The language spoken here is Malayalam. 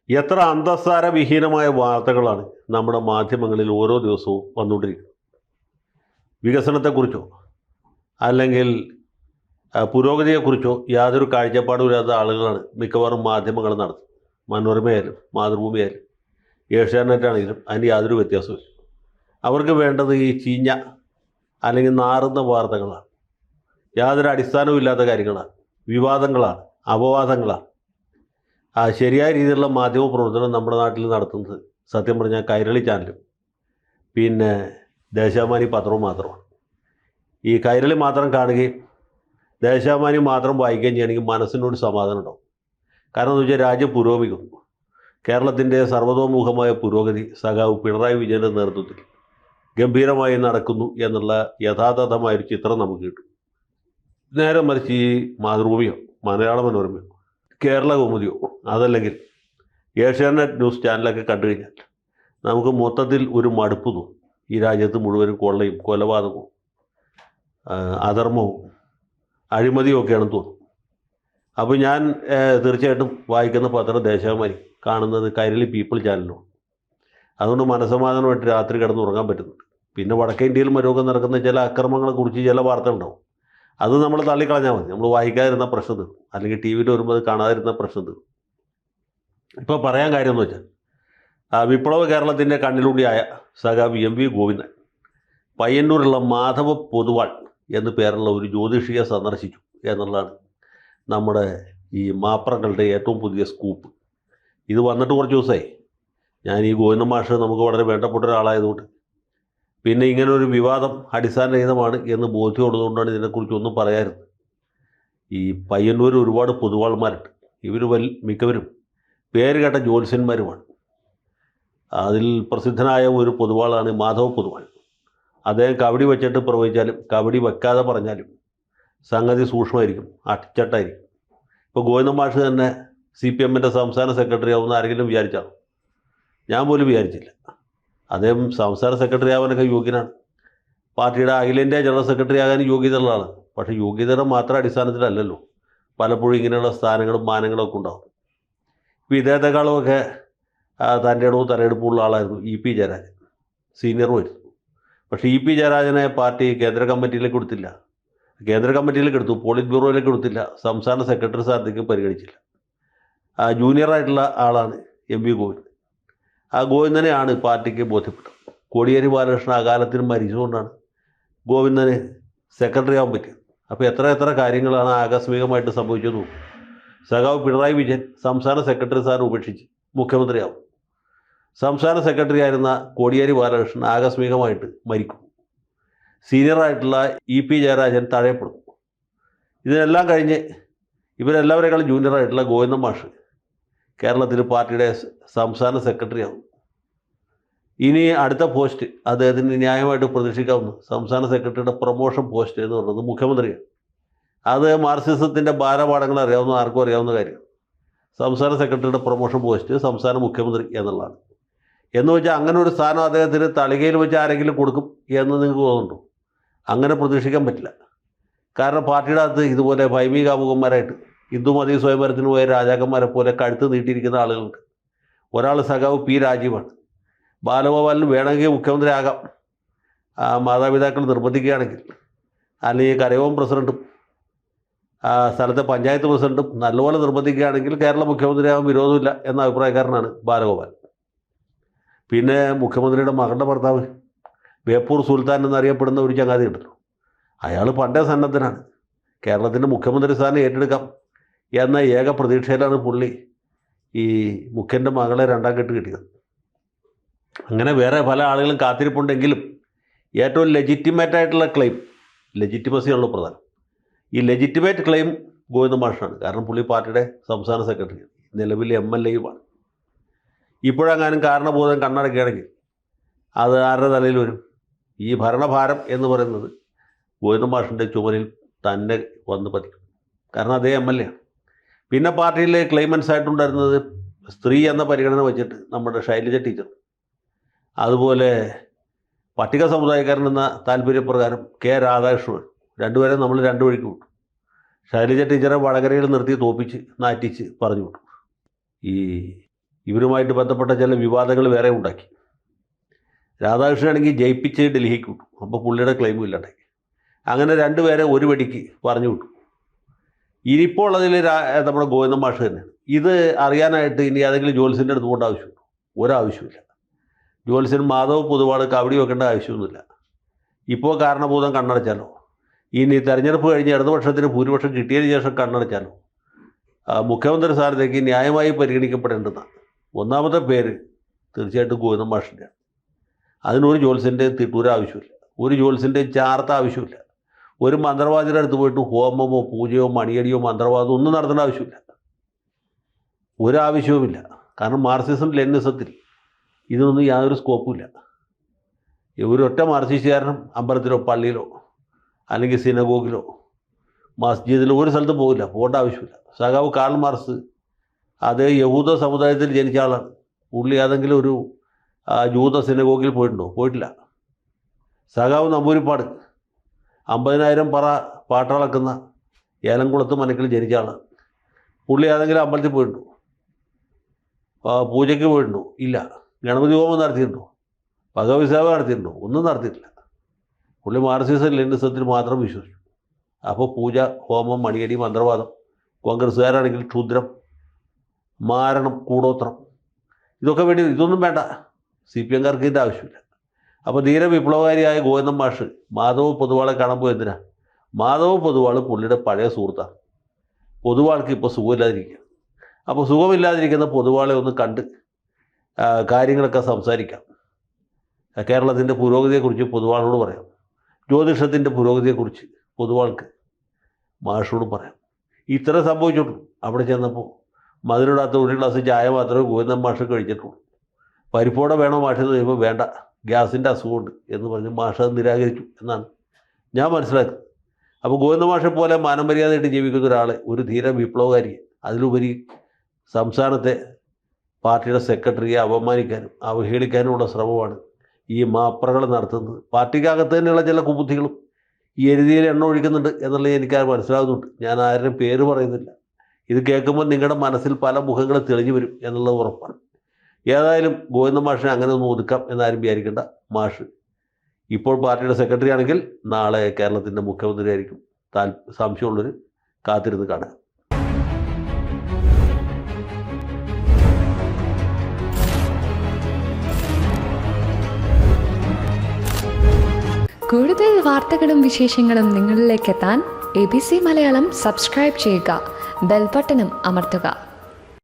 എത്ര അന്തസ്സാരവിഹീനമായ വാർത്തകളാണ് നമ്മുടെ മാധ്യമങ്ങളിൽ ഓരോ ദിവസവും വന്നുകൊണ്ടിരിക്കുന്നത്. വികസനത്തെക്കുറിച്ചോ അല്ലെങ്കിൽ പുരോഗതിയെക്കുറിച്ചോ യാതൊരു കാഴ്ചപ്പാടുമില്ലാത്ത ആളുകളാണ് മിക്കവാറും മാധ്യമങ്ങൾ നടത്തുന്നത്. മനോരമയായാലും മാതൃഭൂമിയായാലും ഏഷ്യാനെറ്റാണെങ്കിലും അതിന് യാതൊരു വ്യത്യാസമില്ല. അവർക്ക് വേണ്ടത് ഈ ചീഞ്ഞ അല്ലെങ്കിൽ നാറുന്ന വാർത്തകളാണ്, യാതൊരു അടിസ്ഥാനവും ഇല്ലാത്ത കാര്യങ്ങളാണ്, വിവാദങ്ങളാണ്, അപവാദങ്ങളാണ്. ശരിയായ രീതിയിലുള്ള മാധ്യമ പ്രവർത്തനം നമ്മുടെ നാട്ടിൽ നടത്തുന്നത് സത്യം പറഞ്ഞാൽ കൈരളി ചാനലും പിന്നെ ദേശാഭിമാനി പത്രവും മാത്രമാണ്. ഈ കൈരളി മാത്രം കാണുകയും ദേശാഭിമാനി മാത്രം വായിക്കുകയും ചെയ്യണമെങ്കിൽ മനസ്സിനോട് സമാധാനം ഉണ്ടാവും. കാരണം എന്ന് വെച്ചാൽ രാജ്യം പുരോഗമിക്കുന്നു. കേരളത്തിൻ്റെ സർവ്വതോമുഖമായ പുരോഗതി സഖാവ് പിണറായി വിജയൻ്റെ നേതൃത്വത്തിൽ ഗംഭീരമായി നടക്കുന്നു എന്നുള്ള യഥാർത്ഥമായൊരു ചിത്രം നമുക്ക് കിട്ടും. നേരെ മറിച്ച് ഈ മാതൃഭൂമിയോ മലയാള മനോരമയോ കേരള കൗമുദിയോ അതല്ലെങ്കിൽ ഏഷ്യാനെറ്റ് ന്യൂസ് ചാനലൊക്കെ കണ്ടു കഴിഞ്ഞാൽ നമുക്ക് മൊത്തത്തിൽ ഒരു മടുപ്പ് തോന്നും. ഈ രാജ്യത്ത് മുഴുവനും കൊള്ളയും കൊലപാതകവും അധർമ്മവും അഴിമതിയും ഒക്കെയാണെന്ന് തോന്നും. അപ്പോൾ ഞാൻ തീർച്ചയായിട്ടും വായിക്കുന്ന പത്രം ദേശാഭിമാനി, കാണുന്നത് കൈരളി പീപ്പിൾ ചാനലിലാണ്. അതുകൊണ്ട് മനസ്സമാധാനമായിട്ട് രാത്രി കിടന്നുറങ്ങാൻ പറ്റുന്നുണ്ട്. പിന്നെ വടക്കേ ഇന്ത്യയിൽ മരോഗം നടക്കുന്ന ചില അക്രമങ്ങളെക്കുറിച്ച് ചില വാർത്തകളുണ്ടാവും. അത് നമ്മൾ തള്ളിക്കളഞ്ഞാൽ മതി. നമ്മൾ വായിക്കാതിരുന്ന പ്രശ്നം തീർന്നു, അല്ലെങ്കിൽ ടി വിയിൽ വരുമ്പോൾ അത് കാണാതിരുന്ന പ്രശ്നം തീർന്നു. ഇപ്പോൾ പറയാൻ കാര്യം എന്ന് വെച്ചാൽ വിപ്ലവ കേരളത്തിൻ്റെ കണ്ണിലൂടെയായ സഖാവ് എം വി ഗോവിന്ദൻ പയ്യന്നൂരുള്ള മാധവ പൊതുവാൾ എന്നു പേരുള്ള ഒരു ജ്യോതിഷിയെ സന്ദർശിച്ചു എന്നുള്ളതാണ് നമ്മുടെ ഈ മാപ്രങ്ങളുടെ ഏറ്റവും പുതിയ സ്കൂപ്പ്. ഇത് വന്നിട്ട് കുറച്ച് ദിവസമായി. ഞാൻ ഈ ഗോവിന്ദൻ മാഷ് നമുക്ക് വളരെ വേണ്ടപ്പെട്ട ഒരാളായതുകൊണ്ട്, പിന്നെ ഇങ്ങനെ ഒരു വിവാദം അടിസ്ഥാനരഹിതമാണ് എന്ന് ബോധ്യമുള്ളതുകൊണ്ടാണ് ഇതിനെക്കുറിച്ചൊന്നും പറയാറുള്ളത്. ഈ പയ്യന്നൂർ ഒരുപാട് പൊതുവാൾമാരുണ്ട്. ഇവർ മിക്കവരും പേര് കേട്ട ജ്യോത്സ്യന്മാരുമാണ്. അതിൽ പ്രസിദ്ധനായ ഒരു പൊതുവാളാണ് മാധവ പൊതുവാൾ. അദ്ദേഹം കബഡി വെച്ചിട്ട് പ്രവചിച്ചാലും കബഡി വെക്കാതെ പറഞ്ഞാലും സംഗതി സൂക്ഷ്മമായിരിക്കും, അച്ചട്ടായിരിക്കും. ഇപ്പോൾ ഗോവിന്ദൻ മാഷ് തന്നെ CPM-ൻ്റെ സംസ്ഥാന സെക്രട്ടറി ആവുന്ന ആരെങ്കിലും വിചാരിച്ചാണോ? ഞാൻ പോലും വിചാരിച്ചില്ല. അദ്ദേഹം സംസ്ഥാന സെക്രട്ടറി ആവാനൊക്കെ യോഗ്യനാണ്. പാർട്ടിയുടെ അഖിലേന്ത്യാ ജനറൽ സെക്രട്ടറി ആകാൻ യോഗ്യതയുള്ള ആളാണ്. പക്ഷേ യോഗ്യതയുടെ മാത്രം അടിസ്ഥാനത്തിലല്ലല്ലോ പലപ്പോഴും ഇങ്ങനെയുള്ള സ്ഥാനങ്ങളും മാനങ്ങളും ഒക്കെ ഉണ്ടാകും. ഇപ്പോൾ ഇദ്ദേഹത്തെക്കാളുമൊക്കെ തൻ്റെ ഇടവും തലയെടുപ്പുള്ള ആളായിരുന്നു EP ജയരാജൻ, സീനിയറുമായിരുന്നു. പക്ഷേ EP ജയരാജനെ പാർട്ടി കേന്ദ്ര കമ്മിറ്റിയിലേക്ക് കൊടുത്തില്ല. കേന്ദ്ര കമ്മിറ്റിയിലേക്ക് എടുത്തു, പോളിറ്റ് ബ്യൂറോയിലേക്ക് കൊടുത്തില്ല, സംസ്ഥാന സെക്രട്ടറി സ്ഥാനത്തേക്ക് പരിഗണിച്ചില്ല. ജൂനിയറായിട്ടുള്ള ആളാണ് MV ഗോവിന്ദൻ. ആ ഗോവിന്ദനെയാണ് പാർട്ടിക്ക് ബോധ്യപ്പെട്ടത്. കോടിയേരി ബാലകൃഷ്ണൻ അകാലത്തിൽ മരിച്ചുകൊണ്ടാണ് ഗോവിന്ദന് സെക്രട്ടറി ആവാൻ പറ്റിയത്. അപ്പോൾ എത്ര കാര്യങ്ങളാണ് ആകസ്മികമായിട്ട് സംഭവിച്ചത്. സഖാവ് പിണറായി വിജയൻ സംസ്ഥാന സെക്രട്ടറി സ്ഥാനം ഉപേക്ഷിച്ച് മുഖ്യമന്ത്രിയാവും. സംസ്ഥാന സെക്രട്ടറി ആയിരുന്ന കോടിയേരി ബാലകൃഷ്ണൻ ആകസ്മികമായിട്ട് മരിക്കും. സീനിയറായിട്ടുള്ള EP ജയരാജൻ തഴയപ്പെടും. ഇതിനെല്ലാം കഴിഞ്ഞ് ഇവരെല്ലാവരെക്കാളും ജൂനിയറായിട്ടുള്ള ഗോവിന്ദൻ മാഷ് കേരളത്തിൽ പാർട്ടിയുടെ സംസ്ഥാന സെക്രട്ടറി ആവും. ഇനി അടുത്ത പോസ്റ്റ് അദ്ദേഹത്തിന് ന്യായമായിട്ട് പ്രതീക്ഷിക്കാവുന്ന സംസ്ഥാന സെക്രട്ടറിയുടെ പ്രൊമോഷൻ പോസ്റ്റ് എന്ന് പറയുന്നത് മുഖ്യമന്ത്രിയാണ്. അത് മാർക്സിസത്തിൻ്റെ ബാലപാഠങ്ങൾ അറിയാവുന്ന ആർക്കും അറിയാവുന്ന കാര്യം. സംസ്ഥാന സെക്രട്ടറിയുടെ പ്രൊമോഷൻ പോസ്റ്റ് സംസ്ഥാന മുഖ്യമന്ത്രി എന്നുള്ളതാണ്. എന്ന് വെച്ചാൽ അങ്ങനെ ഒരു സ്ഥാനം അദ്ദേഹത്തിന് തളികയിൽ വെച്ച് ആരെങ്കിലും കൊടുക്കും എന്ന് നിങ്ങൾക്ക് തോന്നുന്നുണ്ടോ? അങ്ങനെ പ്രതീക്ഷിക്കാൻ പറ്റില്ല. കാരണം പാർട്ടിയുടെ അകത്ത് ഇതുപോലെ ഭൈമികാമുകന്മാരായിട്ട് ഹിന്ദുമതി സ്വയംവരത്തിന് പോയ രാജാക്കന്മാരെ പോലെ കഴുത്ത് നീട്ടിയിരിക്കുന്ന ആളുകളുണ്ട്. ഒരാൾ സഖാവ് P രാജീവാണ്. ബാലഗോപാലിന് വേണമെങ്കിൽ മുഖ്യമന്ത്രി ആകാം, മാതാപിതാക്കൾ നിർബന്ധിക്കുകയാണെങ്കിൽ. അല്ലെങ്കിൽ കരയോഗം പ്രസിഡൻറ്റും സ്ഥലത്തെ പഞ്ചായത്ത് പ്രസിഡൻറ്റും നല്ലപോലെ നിർബന്ധിക്കുകയാണെങ്കിൽ കേരള മുഖ്യമന്ത്രിയാകാൻ വിരോധമില്ല എന്ന അഭിപ്രായക്കാരനാണ് ബാലഗോപാൽ. പിന്നെ മുഖ്യമന്ത്രിയുടെ മകളുടെ ഭർത്താവ് ബേപ്പൂർ സുൽത്താൻ എന്നറിയപ്പെടുന്ന ഒരു ചങ്ങാതി ഉണ്ടല്ലോ, അയാൾ പണ്ടേ സന്നദ്ധനാണ്. കേരളത്തിൻ്റെ മുഖ്യമന്ത്രി സ്ഥാനം ഏറ്റെടുക്കാം എന്ന ഏക പ്രതീക്ഷയിലാണ് പുള്ളി ഈ മുഖ്യൻ്റെ മകളെ രണ്ടാം കെട്ട് കിട്ടിയത്. അങ്ങനെ വേറെ പല ആളുകളും കാത്തിരിപ്പുണ്ടെങ്കിലും ഏറ്റവും ലെജിറ്റിമേറ്റായിട്ടുള്ള ക്ലെയിം, ലെജിറ്റിമസിയാണല്ലോ പ്രധാനം, ഈ ലെജിറ്റിമേറ്റ് ക്ലെയിം ഗോവിന്ദൻ മാഷാണ്. കാരണം പുള്ളി പാർട്ടിയുടെ സംസ്ഥാന സെക്രട്ടറി, നിലവിൽ MLA-യുമാണ്. ഇപ്പോഴെങ്ങാനും കാരണബോധം കണ്ണടക്കുകയാണെങ്കിൽ അത് ആരുടെ തലയിൽ വരും? ഈ ഭരണഭാരം എന്ന് പറയുന്നത് ഗോവിന്ദൻ മാഷിൻ്റെ ചുമലിൽ തന്നെ വന്ന് പതിക്കും. കാരണം അതേ MLA ആണ്. പിന്നെ പാർട്ടിയിലെ ക്ലെയിമൻസ് ആയിട്ടുണ്ടായിരുന്നത് സ്ത്രീ എന്ന പരിഗണന വെച്ചിട്ട് നമ്മുടെ ശൈലജ ടീച്ചർ, അതുപോലെ പട്ടിക സമുദായക്കാരൻ എന്ന താല്പര്യപ്രകാരം K രാധാകൃഷ്ണൻ, രണ്ടുപേരെ നമ്മൾ രണ്ടു വഴിക്ക് വിട്ടു. ശൈലജ ടീച്ചറെ വടകരയിൽ നിർത്തി തോപ്പിച്ച് നാറ്റിച്ച് പറഞ്ഞു വിട്ടു. ഈ ഇവരുമായിട്ട് ബന്ധപ്പെട്ട ചില വിവാദങ്ങൾ വേറെ ഉണ്ടാക്കി. രാധാകൃഷ്ണനാണെങ്കിൽ ജയിപ്പിച്ച് ഡൽഹിക്ക് വിട്ടു. അപ്പോൾ പുള്ളിയുടെ ക്ലെയിമും ഇല്ലാണ്ടായി. അങ്ങനെ രണ്ടുപേരെ ഒരു വെടിക്ക് പറഞ്ഞു വിട്ടു. ഇനിയിപ്പോൾ ഉള്ളതിൽ നമ്മുടെ ഗോവിന്ദൻ മാഷ് തന്നെയാണ്. ഇത് അറിയാനായിട്ട് ഇനി ഏതെങ്കിലും ജോത്സ്യൻ്റെ അടുത്ത് പോകേണ്ട ആവശ്യമുണ്ടോ? ഒരാവശ്യമില്ല. ജോത്സ്യൻ മാധവ് പൊതുവാൾ കബഡി വെക്കേണ്ട ആവശ്യമൊന്നുമില്ല. ഇപ്പോൾ കാരണഭൂതം കണ്ണടച്ചാലോ, ഇനി തെരഞ്ഞെടുപ്പ് കഴിഞ്ഞ് ഇടതുപക്ഷത്തിന് ഭൂരിപക്ഷം കിട്ടിയതിന് ശേഷം കണ്ണടച്ചാലോ മുഖ്യമന്ത്രി സ്ഥാനത്തേക്ക് ന്യായമായി പരിഗണിക്കപ്പെടേണ്ടതാണ്. ഒന്നാമത്തെ പേര് തീർച്ചയായിട്ടും ഗോവിന്ദൻ മാഷിൻ്റെയാണ്. അതിനൊരു ജോത്സ്യൻ്റെ തിട്ടൂര ആവശ്യമില്ല, ഒരു ജോത്സ്യൻ്റെ ചാർത്ത ആവശ്യമില്ല. ഒരു മന്ത്രവാദിയുടെ അടുത്ത് പോയിട്ട് ഹോമമോ പൂജയോ മണിയടിയോ മന്ത്രവാദമോ ഒന്നും നടത്തേണ്ട ആവശ്യമില്ല, ഒരാവശ്യവുമില്ല. കാരണം മാർക്സിസം ലെനിനിസത്തിൽ ഇതിനൊന്നും യാതൊരു സ്കോപ്പുമില്ല. ഒരൊറ്റ മാർക്സിസ്റ്റുകാരനും അമ്പലത്തിലോ പള്ളിയിലോ അല്ലെങ്കിൽ സിനഗോഗിലോ മസ്ജിദിലോ ഒരു സ്ഥലത്തും പോകില്ല, പോകേണ്ട ആവശ്യമില്ല. സഖാവ് കാൾ മാർക്സ് അത് യഹൂദ സമുദായത്തിൽ ജനിച്ച ആളാണ്. പുള്ളി ഏതെങ്കിലും ഒരു ജൂത സിനഗോഗിൽ പോയിട്ടുണ്ടോ? പോയിട്ടില്ല. സഖാവ് നമ്പൂരിപ്പാട് 50,000 പറ പാട്ടളക്കുന്ന ഏലംകുളത്ത് മനക്കിൽ ജനിച്ച ആളാണ്. പുള്ളി ഏതെങ്കിലും അമ്പലത്തിൽ പോയിട്ടുണ്ടോ? പൂജയ്ക്ക് പോയിട്ടുണ്ടോ? ഇല്ല. ഗണപതി ഹോമം നടത്തിയിട്ടുണ്ടോ? ഭഗവത് സേവ നടത്തിയിട്ടുണ്ടോ? ഒന്നും നടത്തിയിട്ടില്ല. പുള്ളി മാർക്സിസം ലെനിനിസത്തിൽ മാത്രം വിശ്വസിച്ചു. അപ്പോൾ പൂജ, ഹോമം, മണിയടി, മന്ത്രവാദം, കോൺഗ്രസ്സുകാരാണെങ്കിൽ ക്ഷുദ്രം, മാരണം, കൂടോത്രം, ഇതൊന്നും വേണ്ട. CPM-കാർക്ക് ഇതിൻ്റെ ആവശ്യമില്ല. അപ്പോൾ ധീര വിപ്ലവകാരിയായ ഗോവിന്ദൻ മാഷ് മാധവ് പൊതുവാളെ കാണുമ്പോൾ എന്തിനാ? മാധവ് പൊതുവാൾ പുള്ളിയുടെ പഴയ സുഹൃത്താണ്. പൊതുവാൾക്ക് ഇപ്പോൾ സുഖമില്ലാതിരിക്കുക. അപ്പോൾ സുഖമില്ലാതിരിക്കുന്ന പൊതുവാളെ ഒന്ന് കണ്ട് കാര്യങ്ങളൊക്കെ സംസാരിക്കാം. കേരളത്തിൻ്റെ പുരോഗതിയെക്കുറിച്ച് പൊതുവാളോട് പറയാം. ജ്യോതിഷത്തിൻ്റെ പുരോഗതിയെക്കുറിച്ച് പൊതുവാൾക്ക് മാഷോട് പറയാം. ഇത്ര സംഭവിച്ചിട്ടുള്ളൂ. അവിടെ ചെന്നപ്പോൾ മധുരടാത്ത ഒരു ഗ്ലാസ് ചായ മാത്രമേ ഗോവിന്ദൻ മാഷ് കഴിച്ചിട്ടുള്ളൂ. പരിപ്പോടെ വേണോ മാഷ് എന്ന് ചോദിക്കുമ്പോൾ വേണ്ട, ഗ്യാസിൻ്റെ അസുഖമുണ്ട് എന്ന് പറഞ്ഞ് മാഷ് അത് നിരാകരിച്ചു എന്നാണ് ഞാൻ മനസ്സിലാക്കുന്നത്. അപ്പോൾ ഗോവിന്ദൻ മാഷെ പോലെ മാനമര്യാദയായിട്ട് ജീവിക്കുന്ന ഒരാളെ, ഒരു ധീര വിപ്ലവകാരി, അതിലുപരി സംസ്ഥാനത്തെ പാർട്ടിയുടെ സെക്രട്ടറിയെ അപമാനിക്കാനും അവഹേളിക്കാനുമുള്ള ശ്രമമാണ് ഈ മാപ്രകൾ നടത്തുന്നത്. പാർട്ടിക്കകത്ത് തന്നെയുള്ള ചില കുബുദ്ധികളും ഈ എരുതിയിൽ എണ്ണ ഒഴിക്കുന്നുണ്ട് എന്നുള്ളത് എനിക്ക് മനസ്സിലാകുന്നുണ്ട്. ഞാൻ ആരുടെയും പേര് പറയുന്നില്ല. ഇത് കേൾക്കുമ്പോൾ നിങ്ങളുടെ മനസ്സിൽ പല മുഖങ്ങൾ തെളിഞ്ഞു വരും എന്നുള്ളത് ഉറപ്പാണ്. ഏതായാലും ഗോവിന്ദൻ മാഷിനെ അങ്ങനെ ഒന്ന് ഒതുക്കാം എന്നാരും വിചാരിക്കേണ്ട. മാഷ് ഇപ്പോൾ പാർട്ടിയുടെ സെക്രട്ടറി ആണെങ്കിൽ നാളെ കേരളത്തിൻ്റെ മുഖ്യമന്ത്രി ആയിരിക്കും. സംശയമുള്ളവർ കാത്തിരുന്ന് കാണുക. കൂടുതൽ വാർത്തകളും വിശേഷങ്ങളും നിങ്ങളിലേക്ക് എത്താൻ ABC മലയാളം സബ്സ്ക്രൈബ് ചെയ്യുക, ബെൽ ബട്ടണും അമർത്തുക.